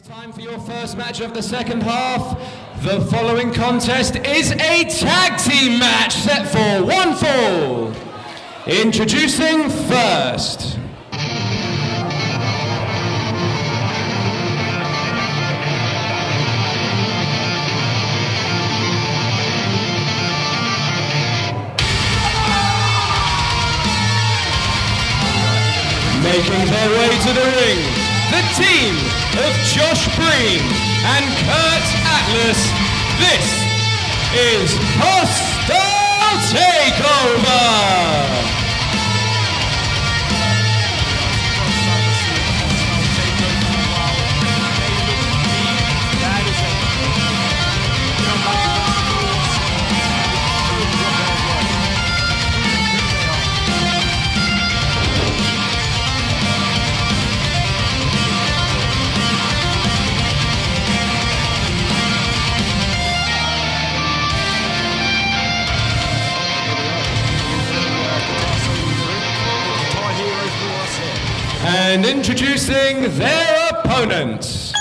Time for your first match of the second half. The following contest is a tag team match set for one fall. Introducing first. Making their way to the ring, the team of Josh Breen and Kurt Atlas. This is Hostile Takeover! And introducing their opponents.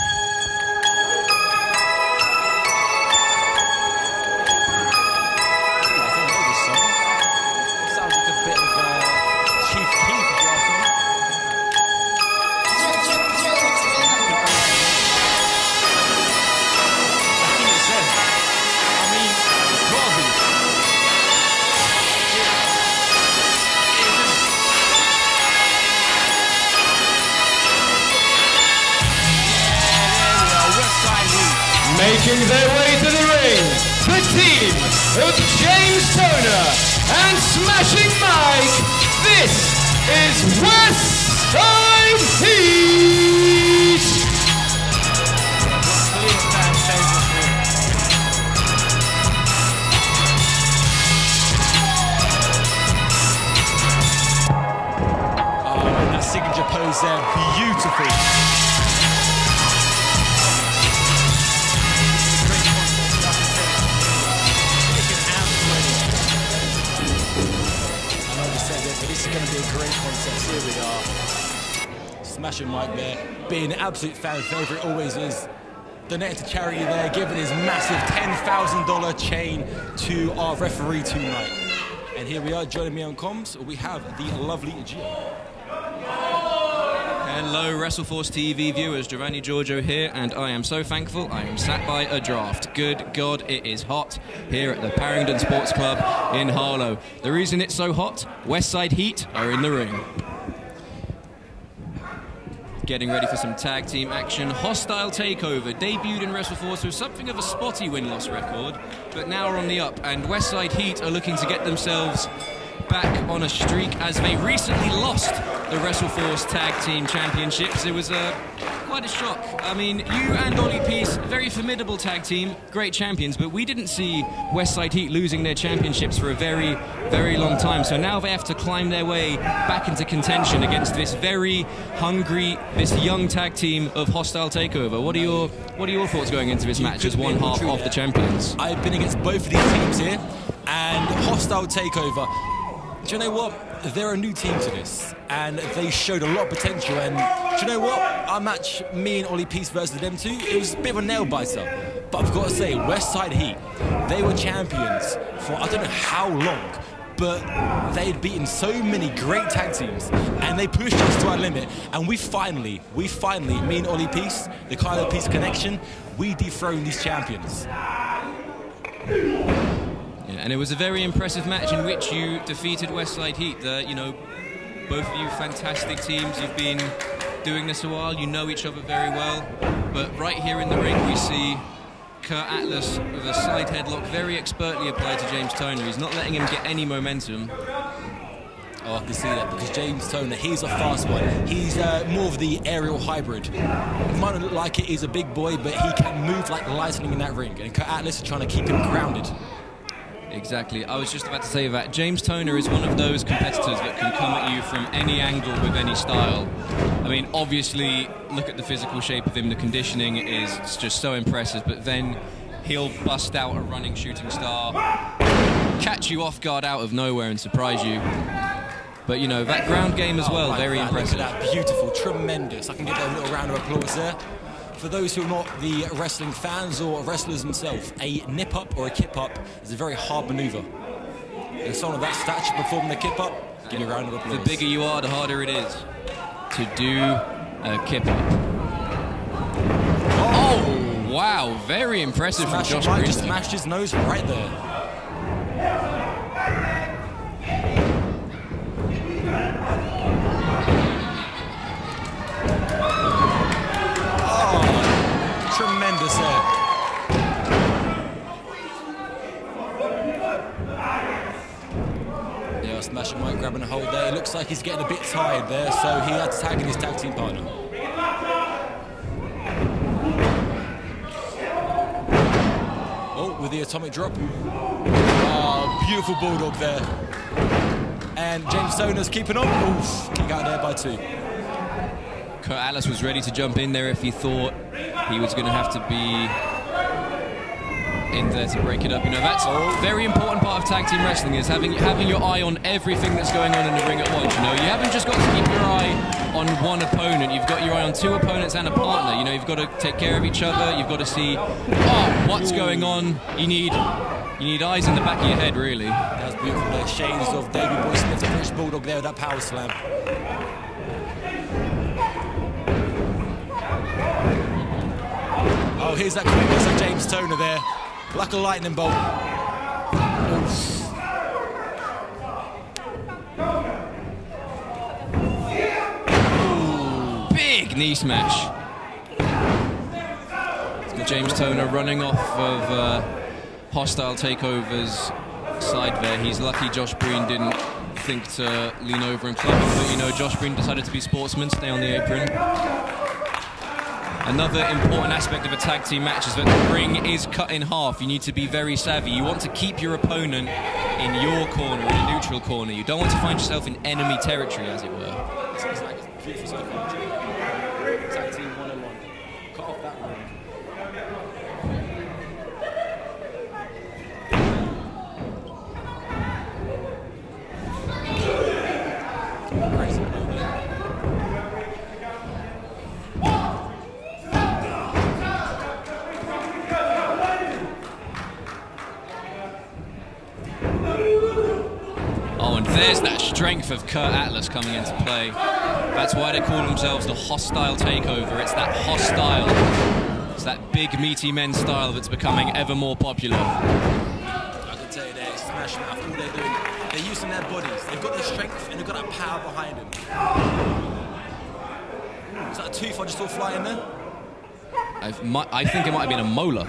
Making their way to the ring, the team of James Toner and Smashing Mike. This is Westside Heat! Oh, that signature pose there, beautiful. This is going to be a great contest. Here we are. Smashing Mike there, being an absolute fan favourite, always is. Donating to charity there, giving his massive $10,000 chain to our referee tonight. And here we are, joining me on comms, we have the lovely Gio. Hello WrestleForce TV viewers, Giovanni Giorgio here, and I am so thankful I am sat by a draft. Good God, it is hot here at the Parrington Sports Club in Harlow. The reason it's so hot, Westside Heat are in the ring. Getting ready for some tag team action. Hostile Takeover debuted in WrestleForce with something of a spotty win-loss record, but now are on the up, and Westside Heat are looking to get themselves back on a streak as they recently lost the WrestleForce Tag Team Championships. It was quite a shock. I mean, you and Ollie Peace, very formidable tag team, great champions, but we didn't see Westside Heat losing their championships for a very, very long time. So now they have to climb their way back into contention against this very hungry, this young tag team of Hostile Takeover. What are your thoughts going into this match as one half of the champions? I've been against both of these teams here, and Hostile Takeover, do you know what? They're a new team to this, and they showed a lot of potential. And do you know what? Our match, me and Ollie Peace versus them two, it was a bit of a nail-biter. But I've got to say, Westside Heat, they were champions for I don't know how long, but they had beaten so many great tag teams, and they pushed us to our limit. And we finally, me and Ollie Peace, the Kylo Peace connection, we dethroned these champions. And it was a very impressive match in which you defeated Westside Heat. You know, both of you fantastic teams. You've been doing this a while. You know each other very well. But right here in the ring, we see Kurt Atlas with a side headlock very expertly applied to James Toner. He's not letting him get any momentum. Oh, I can see that, because James Toner, he's a fast one. He's more of the aerial hybrid. He might not look like it, he's a big boy, but he can move like lightning in that ring. And Kurt Atlas is trying to keep him grounded. Exactly. I was just about to say that. James Toner is one of those competitors that can come at you from any angle with any style. I mean, obviously, look at the physical shape of him. The conditioning is just so impressive, but then he'll bust out a running shooting star, catch you off guard out of nowhere and surprise you. But, you know, that ground game as well, very impressive. Look at that, beautiful, tremendous. I can give that a little round of applause there. For those who are not the wrestling fans or wrestlers themselves, a nip-up or a kip-up is a very hard maneuver. And someone of that stature performing the kip-up, give you a round of applause. The bigger you are, the harder it is to do a kip-up. Oh, wow, very impressive from Josh Green. Just smashed his nose right there. Tremendous there. Yeah, Smashing Mike grabbing a hold there. It looks like he's getting a bit tired there, so he had to tag in his tag team partner. Oh, with the atomic drop. Oh, beautiful bulldog there. And James Toner's keeping on. Oof, kick out there by 2. Kurt Atlas was ready to jump in there if he thought he was going to have to be in there to break it up. You know, that's a very important part of tag team wrestling, is having your eye on everything that's going on in the ring at once. You know, you haven't just got to keep your eye on one opponent. You've got your eye on 2 opponents and a partner. You know, you've got to take care of each other. You've got to see, what's going on. You need eyes in the back of your head, really. That was beautiful. The shades of Davey Boy Smith's British Bulldog there with that power slam. Oh, here's that quickness of James Toner there. Like a lightning bolt. Ooh, big knee smash. James Toner running off of Hostile Takeover's side there. He's lucky Josh Breen didn't think to lean over and club him, but you know, Josh Breen decided to be sportsman, stay on the apron. Another important aspect of a tag team match is that the ring is cut in half. You need to be very savvy. You want to keep your opponent in your corner, in a neutral corner. You don't want to find yourself in enemy territory, as it were. Tag team 101. Cut off that ring. Crazy. Oh, and there's that strength of Kurt Atlas coming into play. That's why they call themselves the Hostile Takeover. It's that hostile, it's that big meaty men style that's becoming ever more popular. I can tell you there, Smash Mouth, all they're doing, they're using their bodies. They've got their strength and they've got that power behind them. Is that a tooth I just saw fly in there? I think it might have been a molar.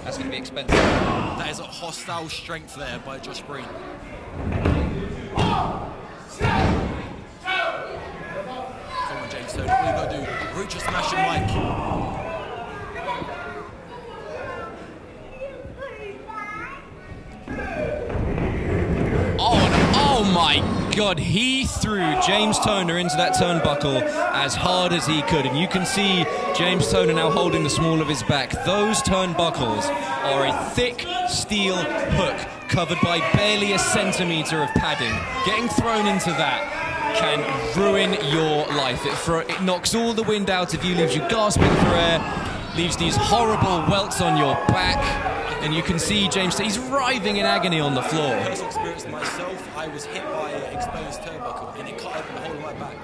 That's going to be expensive. That is a hostile strength there by Josh Breen. Come on, James Toner, what you got to do? Root your Smashing Mike. Oh my God, he threw James Toner into that turnbuckle as hard as he could, and you can see James Toner now holding the small of his back. Those turnbuckles are a thick steel hook covered by barely a centimetre of padding. Getting thrown into that can ruin your life. It knocks all the wind out of you, leaves you gasping for air, leaves these horrible welts on your back. And you can see James, he's writhing in agony on the floor. Personal experience myself, I was hit by an exposed turnbuckle and it cut open the whole of my back.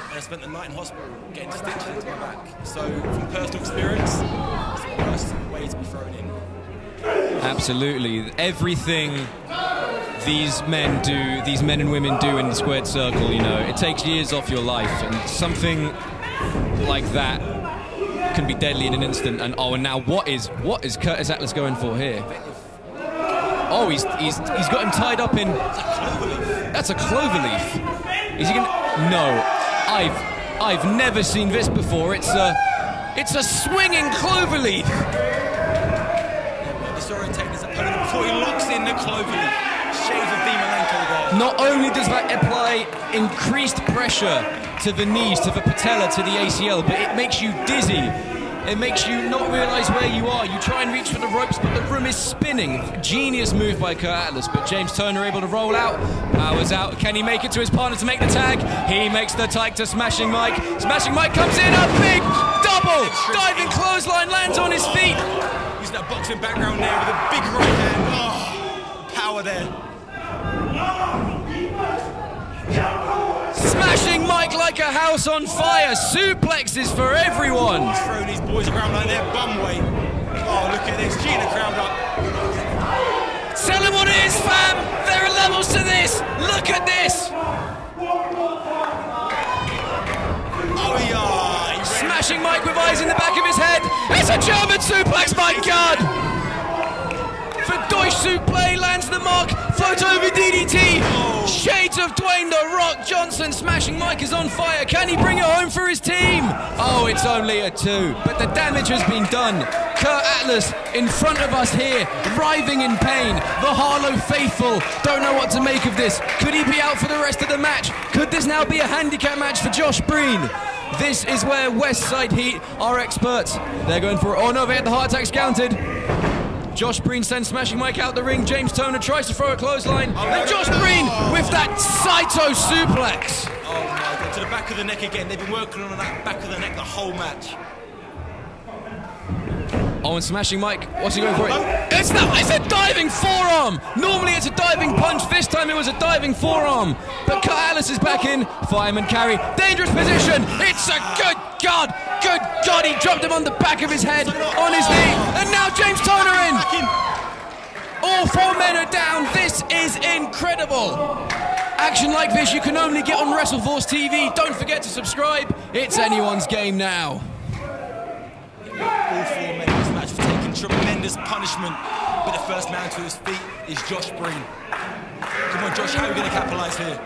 And I spent the night in hospital getting stitches into my back. So from personal experience, it's the worst way to be thrown in. Absolutely. Everything these men do, these men and women do in the squared circle, you know, it takes years off your life, and something like that can be deadly in an instant. And now what is Curtis Atlas going for here? Oh, he's got him tied up in. That's a clover leaf. Is he gonna? No, I've never seen this before. It's a swinging clover leaf. Disorientating his opponent before he locks in the clover leaf. Shades of Malenko there. Not only does that apply increased pressure to the knees, to the patella, to the ACL, but it makes you dizzy. It makes you not realise where you are. You try and reach for the ropes, but the room is spinning. Genius move by Kurt Atlas, but James Turner able to roll out. Powers out. Can he make it to his partner to make the tag? He makes the tag to Smashing Mike. Smashing Mike comes in, a big double diving clothesline, lands on his feet. Using that boxing background there with a big right hand. Oh, power there. Smashing Mike like a house on fire. Suplexes for everyone. He's throwing these boys around like they're bum weight. Oh, look at this. Gina crowd up. Tell him what it is, fam. There are levels to this. Look at this. Oh, yeah. Smashing Mike with eyes in the back of his head. It's a German suplex, my God. For Deutsch suplex, lands the mark. Float over DDT. Oh. Shades of Dwayne The Rock Johnson. Smashing Mike is on fire. Can he bring it home for his team? Oh, it's only a 2. But the damage has been done. Kurt Atlas in front of us here, writhing in pain. The Harlow faithful don't know what to make of this. Could he be out for the rest of the match? Could this now be a handicap match for Josh Breen? This is where Westside Heat are experts. They're going for it. Oh no, they had the heart attacks counted. Josh Breen sends Smashing Mike out the ring. James Toner tries to throw a clothesline. And Josh Breen with that Saito suplex. Oh my God, to the back of the neck again. They've been working on that back of the neck the whole match. Oh, and Smashing Mike, what's he going for? It's a diving forearm! Normally it's a diving punch, this time it was a diving forearm. But Kurt Atlas is back in, fireman carry, dangerous position, it's a good God, he dropped him on the back of his head, on his knee, and now James Toner in! All 4 men are down, this is incredible! Action like this you can only get on WrestleForce TV, don't forget to subscribe, it's anyone's game now. All 4 men in this match have taken tremendous punishment, but the first man to his feet is Josh Breen. Come on, Josh, how are we going to capitalise here?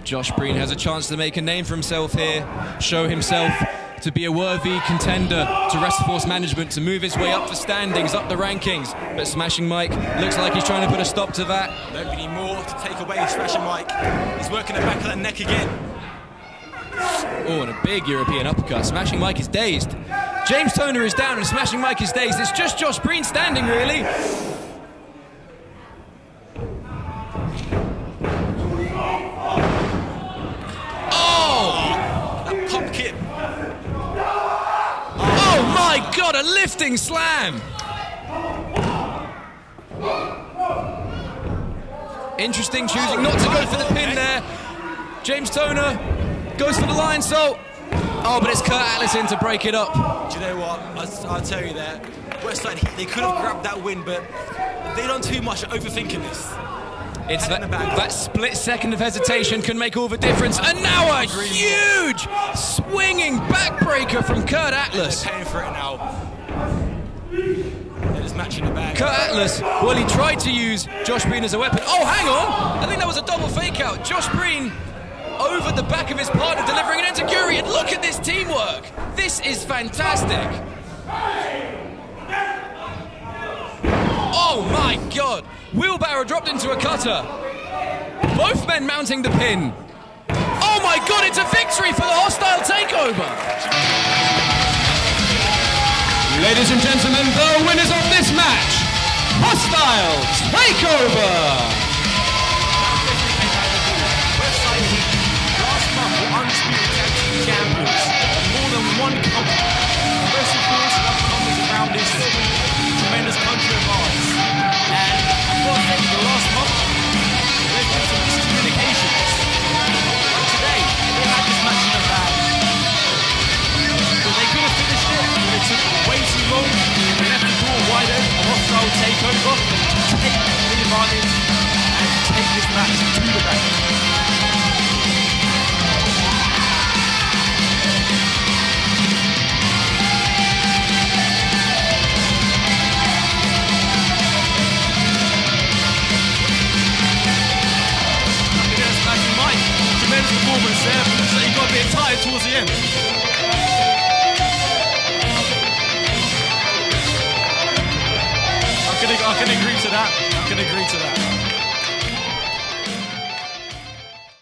Josh Breen has a chance to make a name for himself here, show himself to be a worthy contender to WrestleForce management, to move his way up the standings, up the rankings. But Smashing Mike looks like he's trying to put a stop to that. Don't need more to take away Smashing Mike. He's working the back of that neck again. Oh, and a big European uppercut. Smashing Mike is dazed. James Toner is down and Smashing Mike is dazed. It's just Josh Breen standing, really. Oh! That pump kick. Oh my God, a lifting slam. Interesting choosing not to go for the pin there. James Toner goes for the Lion Salt. Oh, but it's Kurt Atlas in to break it up. Do you know what? I'll tell you that. Westside, they could have grabbed that win, but they've done too much overthinking this. It's that split second of hesitation can make all the difference. And now a huge swinging backbreaker from Kurt Atlas. They're paying for it now. They're just matching the bag. Kurt Atlas, well, he tried to use Josh Breen as a weapon. Oh, hang on. I think that was a double fake out. Josh Breen over the back of his partner, delivering an enziguri, and look at this teamwork. This is fantastic. Oh my God. Wheelbarrow dropped into a cutter. Both men mounting the pin. Oh my God, it's a victory for the Hostile Takeover. Ladies and gentlemen, the winners of this match, Hostile Takeover. Champions. More than one company. WrestleForce and other companies around this tremendous country of ours. And I've got to say, the last month, there's been some miscommunications. Like today, they had this match in the bag. But they could have finished it, but it took way too long. They left the door wide open for Hostile Takeover to take the advantage and take this match to the back. Performance there, so you got a bit tired towards the end. I can agree to that.